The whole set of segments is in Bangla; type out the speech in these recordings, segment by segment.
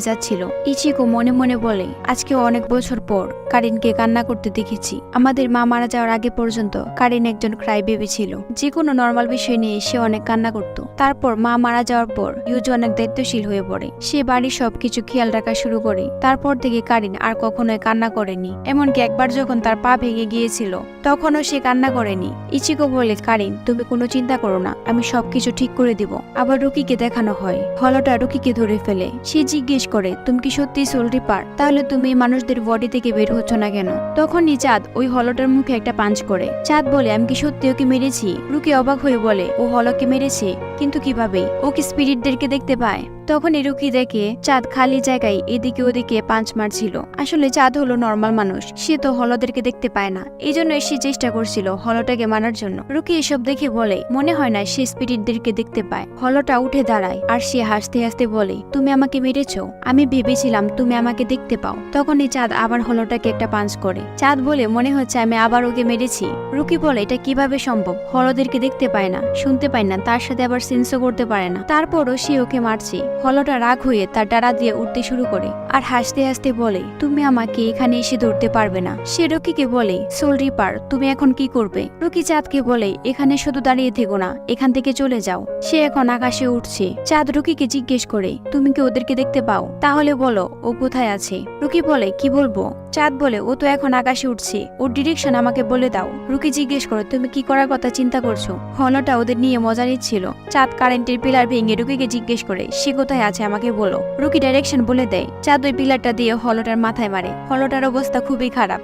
যাচ্ছিল। ইচিকো মনে মনে বলে, আজকে অনেক বছর পর কারিনকে কান্না করতে দেখেছি। আমাদের মা মারা যাওয়ার আগে পর্যন্ত কারিন একজন ক্রাই বেবি ছিল। যে কোনো নর্মাল বিষয় নিয়ে সে অনেক কান্না করত। তারপর মা মারা যাওয়ার পর ইউজু অনেক দায়িত্বশীল হয়ে পড়ে। সে বাড়ির সবকিছু খেয়াল রাখা শুরু করে। তারপর থেকে কারিন আর কখনোই কান্না করেনি। এমনকি একবার যখন তার পা ভেঙে গিয়েছিল তখনও সে কান্না করেনি। ইচিকো বলে, কারিন তুমি কোনো চিন্তা করো না, আমি সবকিছু ঠিক করে দিব। আবার রুকিকে দেখানো হয়। হলটা রুকিকে ধরে ফেলে। সে জিজ্ঞেস করে, তুমি কি সত্যি সোল রিপার? তাহলে তুমি মানুষদের বডি থেকে বের হচ্ছ না কেন? তখনই চাঁদ ওই হলটার মুখে একটা পাঞ্চ করে। চাঁদ বলে, আমি কি সত্যি ওকে মেরেছি? রুকি অবাক হয়ে বলে, ও হলকে মেরেছে, কিন্তু কিভাবে? ও কি স্পিরিটদেরকে দেখতে পায়? তখনই রুকি দেখে চাঁদ খালি জায়গায় এদিকে ওদিকে পাঞ্চ মারছিল। আসলে চাঁদ হলো নর্মাল মানুষ, সে তো হলদেরকে দেখতে পায় না। এই জন্য সে চেষ্টা করছিল হলটাকে মারার জন্য। রুকি এসব দেখে বলে, মনে হয় না সে স্পিরিটদেরকে দেখতে পায়। হলটা উঠে দাঁড়ায় আর সে হাসতে হাসতে বলে, তুমি আমাকে মেরেছো? আমি ভেবেছিলাম তুমি আমাকে দেখতে পাও। তখনই চাঁদ আবার হলটাকে একটা পাঞ্চ করে। চাঁদ বলে, মনে হচ্ছে আমি আবার ওকে মেরেছি। রুকি বলে, এটা কিভাবে সম্ভব? হলদেরকে দেখতে পায় না, শুনতে পায় না, তার সাথে আবার সেন্সও করতে পারে না, তারপরও সে ওকে মারছে। হলটা রাগ হয়ে তার ডানা দিয়ে উঠতে শুরু করে আর হাসতে হাসতে বলে, তুমি আমাকে এখানে এসে ধরতে পারবে না। সে রুকিকে বলে, সোল রিপার তুমি এখন কি করবে? রুকি চাঁদকে বলে, এখানে শুধু দাঁড়িয়ে থেকো না, এখান থেকে চলে যাও। সে এখন আকাশে উঠছে। চাঁদ রুকিকে জিজ্ঞেস করে, তুমি কি ওদেরকে দেখতে পাও? তাহলে বলো ও কোথায় আছে। রুকি বলে, কি বলবো? চাঁদ বলে, ও তো এখন আকাশে উঠছে, ওর ডিরেকশন আমাকে বলে দাও। রুকি জিজ্ঞেস করে, তুমি কি করার কথা চিন্তা করছো? হলটা ওদের নিয়ে মজা নিচ্ছিল। চাঁদ কারেন্টের পিলার ভেঙে রুকিকে জিজ্ঞেস করে, সে কোথায় আছে আমাকে বলো। রুকি ডাইরেকশন বলে দেয়। চাঁদ ওই পিলারটা দিয়ে হলটার মাথায় মারে। হলটার অবস্থা খুবই খারাপ।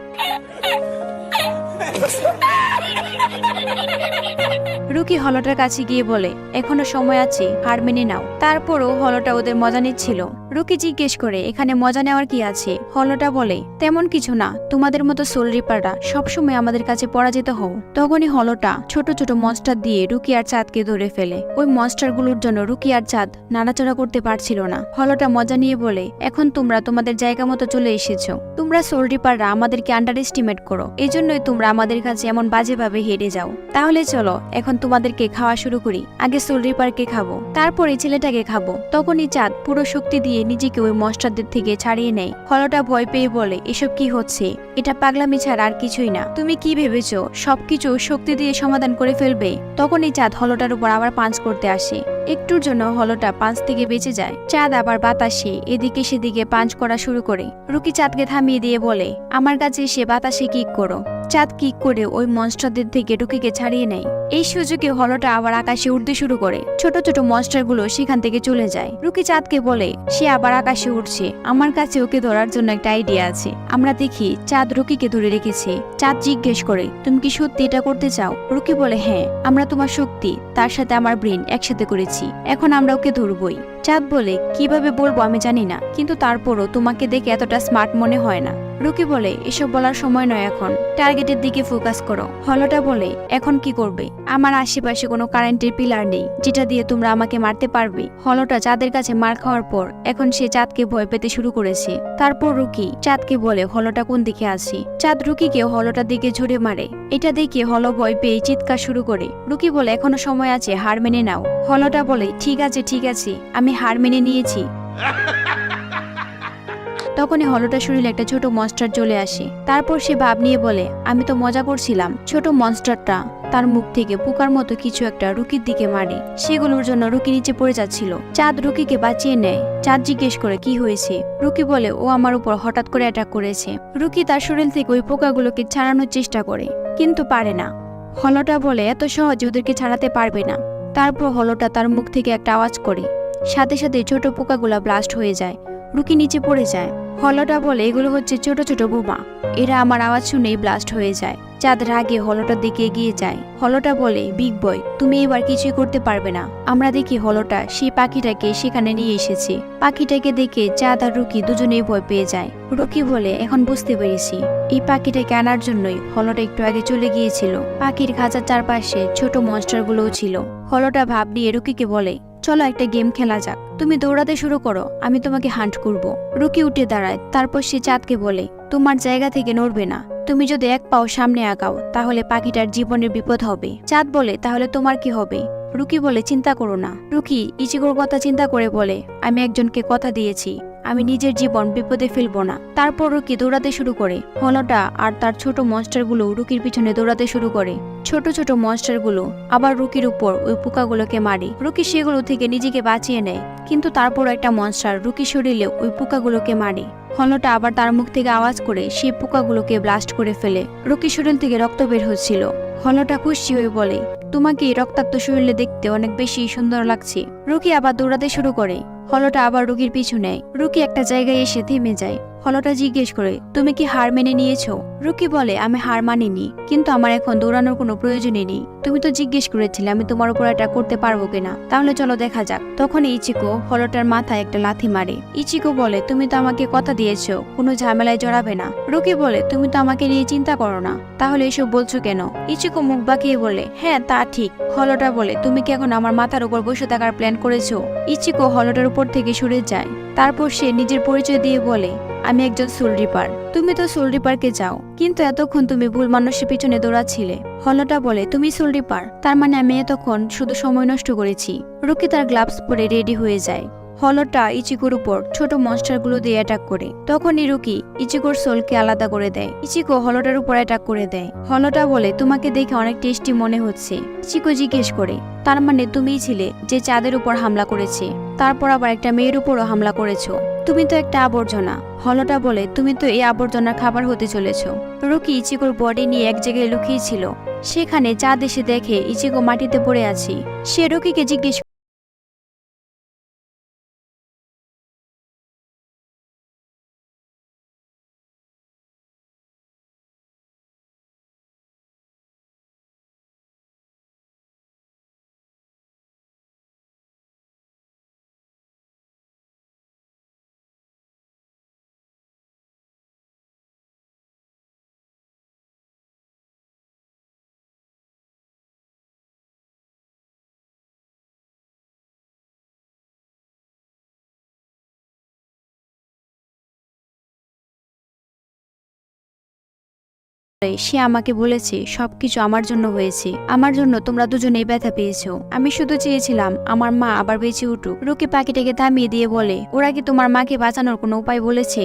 রুকি হলটার কাছে গিয়ে বলে, এখনো সময় আছে, হার মেনে নাও। তারপরও হলটা ওদের মজা নিচ্ছিল। রুকি জিজ্ঞেস করে, এখানে মজা নেওয়ার কি আছে? হলটা বলে, তেমন কিছু না, তোমাদের মতো সোল রিপাররা সবসময় আমাদের কাছে পরাজিত হও। তখনই হলটা ছোট ছোট মনস্টার দিয়ে রুকি আর চাঁদকে ধরে ফেলে। ওই মনস্টারগুলোর জন্য রুকি আর চাঁদ নাড়াচাড়া করতে পারছিল না। হলটা মজা নিয়ে বলে, এখন তোমরা তোমাদের জায়গা মতো চলে এসেছো। তোমরা সোল রিপাররা আমাদেরকে আন্ডার এস্টিমেট করো, এজন্যই তোমরা আমাদের কাছে এমন বাজেভাবে হেরে যাও। তাহলে চলো এখন তোমাদেরকে খাওয়া শুরু করি। আগে সোল রিপারকে খাবো, তারপরে ছেলেটাকে খাবো। তখনই চাঁদ পুরো শক্তি দিয়ে নিজেকে ওই মনস্টারদের থেকে ছাড়িয়ে নেয়। হলটা ভয় পেয়ে বলে, এসব কি হচ্ছে? এটা পাগলামি ছাড়া আর কিছুই না। তুমি কি ভেবেছো সবকিছু শক্তি দিয়ে সমাধান করে ফেলবে? তখনই চাঁদ হলটার উপর আবার পাঞ্চ করতে আসে। একটুর জন্য হলটা পাঞ্চ থেকে বেঁচে যায়। চাঁদ আবার বাতাসে এদিকে সেদিকে পাঞ্চ করা শুরু করে। রুকি চাঁদকে থামিয়ে দিয়ে বলে, আমার কাছে এসে বাতাসে কিক করো। চাঁদ কিক করে ওই মনস্টারদের থেকে রুকিকে ছাড়িয়ে নেয়। এই সুযোগে হলটা আবার আকাশে উঠতে শুরু করে। ছোট ছোট মনস্টারগুলো সেখান থেকে চলে যায়। রুকি চাঁদকে বলে, সে আবার আকাশে উঠছে, আমার কাছে ওকে ধরার জন্য একটা আইডিয়া আছে। আমরা দেখি চাঁদ রুকিকে ধরে রেখেছে। চাঁদ জিজ্ঞেস করে, তুমি কি সত্যি এটা করতে চাও? রুকি বলে, হ্যাঁ, আমরা তোমার শক্তি তার সাথে আমার ব্রেন একসাথে করেছি, এখন আমরা ওকে ধরবই। চাঁদ বলে, কিভাবে বলবো আমি জানি না, কিন্তু তারপরও তোমাকে দেখে এতটা স্মার্ট মনে হয় না। রুকি বলে, এসব বলার সময় নয়, এখন টার্গেটের দিকে ফোকাস করো। হলটা বলে, এখন কি করবে? আমার আশেপাশে কোনো কারেন্টের পিলার নেই যেটা দিয়ে তোমরা আমাকে মারতে পারবে। হলটা চাঁদের কাছে মার খাওয়ার পর এখন সে চাঁদকে ভয় পেতে শুরু করেছে। তারপর রুকি চাঁদকে বলে, হলটা কোন দিকে আছে? চাঁদ রুকিকে হলটার দিকে ঝুড়ে মারে। এটা দেখে হল ভয় পেয়ে চিৎকার শুরু করে। রুকি বলে, এখনো সময় আছে, হার মেনে নাও। হলটা বলে, ঠিক আছে ঠিক আছে, আমি হার মেনে নিয়েছি। তখনই হলটার শরীরে একটা ছোট মনস্টার চলে আসে। তারপর সে ভাব নিয়ে বলে, আমি তো মজা করছিলাম। ছোট মনস্টারটা তার মুখ থেকে পোকার মতো কিছু একটা রুকির দিকে মারে। সেগুলোর জন্য রুকি নিচে পড়ে যাচ্ছিল। চাঁদ রুকিকে বাঁচিয়ে নেয়। চাঁদ জিজ্ঞেস করে, কি হয়েছে? রুকি বলে, ও আমার উপর হঠাৎ করে অ্যাটাক করেছে। রুকি তার শরীর থেকে ওই পোকাগুলোকে ছাড়ানোর চেষ্টা করে, কিন্তু পারে না। হলটা বলে, এত সহজে ওদেরকে ছাড়াতে পারবে না। তারপর হলটা তার মুখ থেকে একটা আওয়াজ করে, সাথে সাথে ছোট পোকাগুলা ব্লাস্ট হয়ে যায়। রুকি নিচে পড়ে যায়। হলটা বলে, এগুলো হচ্ছে ছোট ছোট বোমা, এরা আমার আওয়াজ শুনেই ব্লাস্ট হয়ে যায়। চাঁদ রাগে হলটার দিকে এগিয়ে যায়। হলটা বলে, বিগ বয় তুমি এবার কিছুই করতে পারবে না। আমরা দেখি হলটা সেই পাখিটাকে সেখানে নিয়ে এসেছে। পাখিটাকে দেখে চাঁদ আর রুকি দুজনেই ভয় পেয়ে যায়। রুকি বলে, এখন বুঝতে পেরেছি, এই পাখিটাকে আনার জন্যই হলটা একটু আগে চলে গিয়েছিল। পাখির খাঁচার চারপাশে ছোট মনস্টারগুলোও ছিল। হলটা ভাব নিয়ে রুকিকে বলে, চলো একটা গেম খেলা যাক, তুমি দৌড়াতে শুরু করো, আমি তোমাকে হান্ট করব। রুকি উঠে দাঁড়ায়। তারপর সে চাঁদকে বলে, তোমার জায়গা থেকে নড়বে না, তুমি যদি এক পাও সামনে আগাও তাহলে পাখিটার জীবনের বিপদ হবে। চাঁদ বলে, তাহলে তোমার কি হবে? রুকি বলে, চিন্তা করো না। রুকি ইচিকোর কথা চিন্তা করে বলে, আমি একজনকে কথা দিয়েছি, আমি নিজের জীবন বিপদে ফেলবো না। তারপর রুকি দৌড়াতে শুরু করে। হলটা আর তার ছোট মনস্টারগুলো রুকির পিছনে দৌড়াতে শুরু করে। ছোট ছোট মনস্টারগুলো আবার রুকির উপর ওই পোকাগুলোকে মারে। রুকি সেগুলো থেকে নিজেকে বাঁচিয়ে নেয়, কিন্তু তারপর একটা মনস্টার রুকি শরীরে ওই পোকাগুলোকে মারে। হলটা আবার তার মুখ থেকে আওয়াজ করে সেই পোকাগুলোকে ব্লাস্ট করে ফেলে। রুকি শরীর থেকে রক্ত বের হচ্ছিল। হলটা খুশি হয়ে বলে, তোমাকে এই রক্তাক্ত শরীরে দেখতে অনেক বেশি সুন্দর লাগছে। রুকি আবার দৌড়াতে শুরু করে। হলটা আবার রুকির পিছু নেয়। রুকি একটা জায়গায় এসে থেমে যায়। হলটা জিজ্ঞেস করে, তুমি কি হার মেনে নিয়েছো? রুকি বলে, আমি হার মানিনি, কিন্তু আমার এখন দৌড়ানোর কোনো প্রয়োজনই নেই। তুমি তো জিজ্ঞেস করেছিলে আমি তোমার উপর এটা করতে পারবো কিনা, তাহলে চলো দেখা যাক। তখন ইচিকো হলটার মাথায় একটা লাথি মারে। ইচিকো বলে, তুমি তো আমাকে কথা দিয়েছো কোনো ঝামেলায় জড়াবে না। রুকি বলে, তুমি তো আমাকে নিয়ে চিন্তা করো না, তাহলে এসব বলছো কেন? ইচিকো মুখ বাঁকিয়ে বলে, হ্যাঁ তা ঠিক। হলটা বলে, তুমি কি এখন আমার মাথার উপর বসে থাকার প্ল্যান করেছো? ইচিকো হলটার উপর থেকে সরে যায়। তারপর সে নিজের পরিচয় দিয়ে বলে, আমি একজন সোল রিপার। তুমি তো সোল রিপারকে চাও, কিন্তু এতক্ষণ তুমি ভুল মানুষের পিছনে দৌড়াচ্ছিলে। হলটা বলে, তুমি সোল রিপার, তার মানে আমি এতক্ষণ শুধু সময় নষ্ট করেছি। রুকি তার গ্লাভস পরে রেডি হয়ে যায়। হলটা ইচিকোর উপর ছোট মনস্টারগুলো দিয়ে অ্যাটাক করে। তখনই রুকি ইচিকোর সোলকে আলাদা করে দেয়। ইচিকো হলটার উপর অ্যাটাক করে দেয়। হলটা বলে, তোমাকে দেখে অনেক টেস্টি মনে হচ্ছে। ইচিকো জিজ্ঞেস করে, তার মানে তুমিই ছিলে যে চাঁদের উপর হামলা করেছে, তারপর আবার একটা মেয়ের উপরও হামলা করেছো? তুমি তো একটা আবর্জনা। হলটা বলে, তুমি তো এই আবর্জনার খাবার হতে চলেছ। রুকি ইচিকোর বডি নিয়ে এক জায়গায় লুকিয়েছিল। সেখানে চাঁদ এসে দেখে ইচিকো মাটিতে পড়ে আছে। সে রুকিকে জিজ্ঞেস সে আমাকে বলেছে সবকিছু আমার জন্য হয়েছে, আমার জন্য তোমরা দুজনেই ব্যথা পেয়েছো। আমি শুধু চেয়েছিলাম আমার মা আবার বেঁচে উঠুক। রুকি পাখিটাকে থামিয়ে দিয়ে বলে, ওরা কি তোমার মাকে বাঁচানোর কোনো উপায় বলেছে?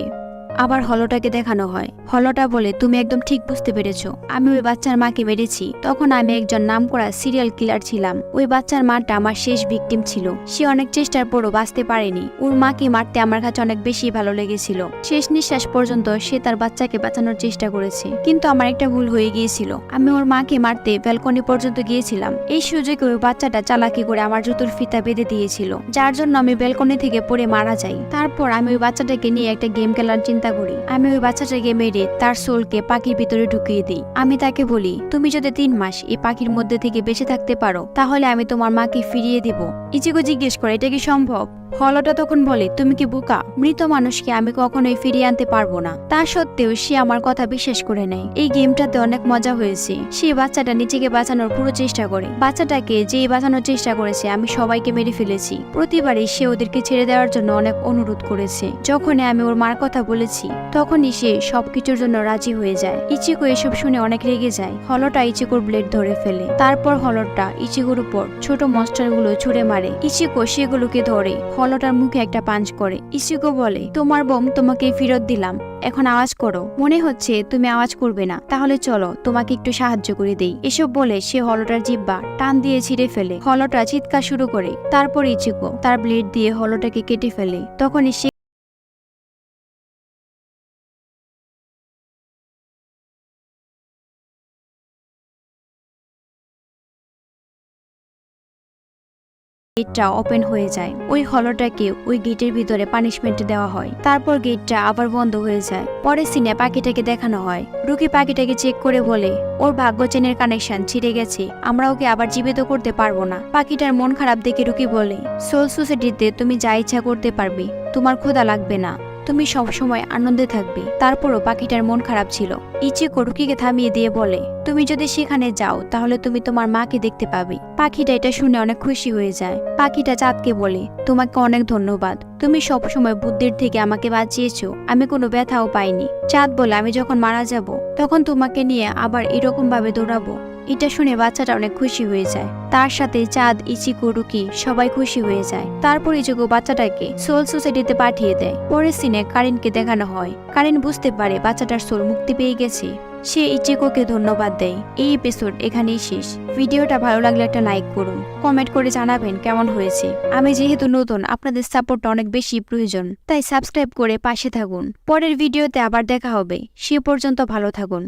আবার হলটাকে দেখানো হয়। হলটা বলে, তুমি একদম ঠিক বুঝতে পেরেছো, আমি ওই বাচ্চার মাকে মেরেছি। তখন আমি একজন নামকরা সিরিয়াল কিলার ছিলাম। ওই বাচ্চার মাটা আমার শেষ ভিকটিম ছিল। সে অনেক চেষ্টার পরও বাঁচতে পারেনি। ওর মাকে মারতে আমার কাছে অনেক বেশি ভালো লেগেছিল। শেষ নিঃশ্বাস পর্যন্ত সে তার বাচ্চাকে বাঁচানোর চেষ্টা করেছে, কিন্তু আমার একটা ভুল হয়ে গিয়েছিল। আমি ওর মাকে মারতে ব্যালকনি পর্যন্ত গিয়েছিলাম। এই সুযোগে ওই বাচ্চাটা চালাকি করে আমার জুতোর ফিতা বেঁধে দিয়েছিল, যার জন্য আমি ব্যালকনি থেকে পড়ে মারা যাই। তারপর আমি ওই বাচ্চাটাকে নিয়ে একটা গেম খেলার চিন্তা করি। আমি ওই বাচ্চাটাকে মেরে তার সোলকে পাখির ভিতরে ঢুকিয়ে দিই। আমি তাকে বলি, তুমি যদি 3 মাস এই পাখির মধ্যে থেকে বেঁচে থাকতে পারো, তাহলে আমি তোমার মাকে ফিরিয়ে দিব। ইচিকো জিজ্ঞেস করে, এটা কি সম্ভব? হলটা তখন বলে, তুমি কি বোকা? মৃত মানুষকে আমি কখনোই ফিরিয়ে আনতে পারবো না। তা সত্ত্বেও সে আমার কথা বিশ্বাস করে নেয়। এই গেমটাতে অনেক মজা হয়েছে। সে বাচ্চাটা নিজেকে বাঁচানোর পুরো চেষ্টা করে। বাচ্চাটাকে যে বাঁচানোর চেষ্টা করেছে আমি সবাইকে মেরে ফেলেছি। প্রতিবারই সে ওদেরকে ছেড়ে দেওয়ার জন্য অনেক অনুরোধ করেছে। যখনই আমি ওর মার কথা বলেছি, তখনই সে সবকিছুর জন্য রাজি হয়ে যায়। ইচিকো এসব শুনে অনেক রেগে যায়। হলটা ইচিকোর ব্লেড ধরে ফেলে। তারপর হলটা ইচিকোর উপর ছোট মনস্টারগুলো ছুঁড়ে মারে। ইচিকো সেগুলোকে ধরে হলটার মুখে একটা পাঞ্চ করে। ইচিকো বলে, তোমার বোম তোমাকে ফেরত দিলাম, এখন আওয়াজ করো। মনে হচ্ছে তুমি আওয়াজ করবে না, তাহলে চলো তোমাকে একটু সাহায্য করে দেই। এসব বলে সে হলটার জিহ্বা টান দিয়ে ছিঁড়ে ফেলে। হলটা চিৎকার শুরু করে। তারপর ইচিকো তার ব্লেড দিয়ে হলটাকে কেটে ফেলে। তখনই সে গেটটা ওপেন হয়ে যায়। ওই হলটাকে ওই গেটের ভিতরে পানিশমেন্ট দেওয়া হয়। তারপর গেটটা আবার বন্ধ হয়ে যায়। পরে সিনে পাখিটাকে দেখানো হয়। রুকি পাখিটাকে চেক করে বলে, ওর ভাগ্য চেনের কানেকশন ছিঁড়ে গেছে, আমরা ওকে আবার জীবিত করতে পারবো না। পাখিটার মন খারাপ দেখে রুকি বলে, সোল সোসাইটিতে তুমি যা ইচ্ছা করতে পারবে, তোমার ক্ষুধা লাগবে না, তুমি সবসময় আনন্দে থাকবে। তারপরও পাখিটার মন খারাপ ছিল। ইচিকো রুকিকে থামিয়ে দিয়ে বলে, তুমি যদি সেখানে যাও তাহলে তুমি তোমার মাকে দেখতে পাবে। পাখিটা এটা শুনে অনেক খুশি হয়ে যায়। পাখিটা চাঁদকে বলে, তোমাকে অনেক ধন্যবাদ, তুমি সবসময় বুদ্ধির থেকে আমাকে বাঁচিয়েছো, আমি কোনো ব্যথাও পাইনি। চাঁদ বলে, আমি যখন মারা যাব তখন তোমাকে নিয়ে আবার এরকম ভাবে দৌড়াবো। এটা শুনে বাচ্চাটা অনেক খুশি হয়ে যায়। তার সাথে চাঁদ, ইচিকো, রুকি সবাই খুশি হয়ে যায়। তারপর ইচিকো বাচ্চাটাকে সোল সোসাইটিতে পাঠিয়ে দেয়। পরের সিনে কারিনকে দেখানো হয়। কারিন বুঝতে পারে বাচ্চাটার সোল মুক্তি পেয়ে গেছে। সে ইচিকোকে ধন্যবাদ দেয়। এই এপিসোড এখানেই শেষ। ভিডিওটা ভালো লাগলে একটা লাইক করুন, কমেন্ট করে জানাবেন কেমন হয়েছে। আমি যেহেতু নতুন, আপনাদের সাপোর্টটা অনেক বেশি প্রয়োজন, তাই সাবস্ক্রাইব করে পাশে থাকুন। পরের ভিডিওতে আবার দেখা হবে। সে পর্যন্ত ভালো থাকুন।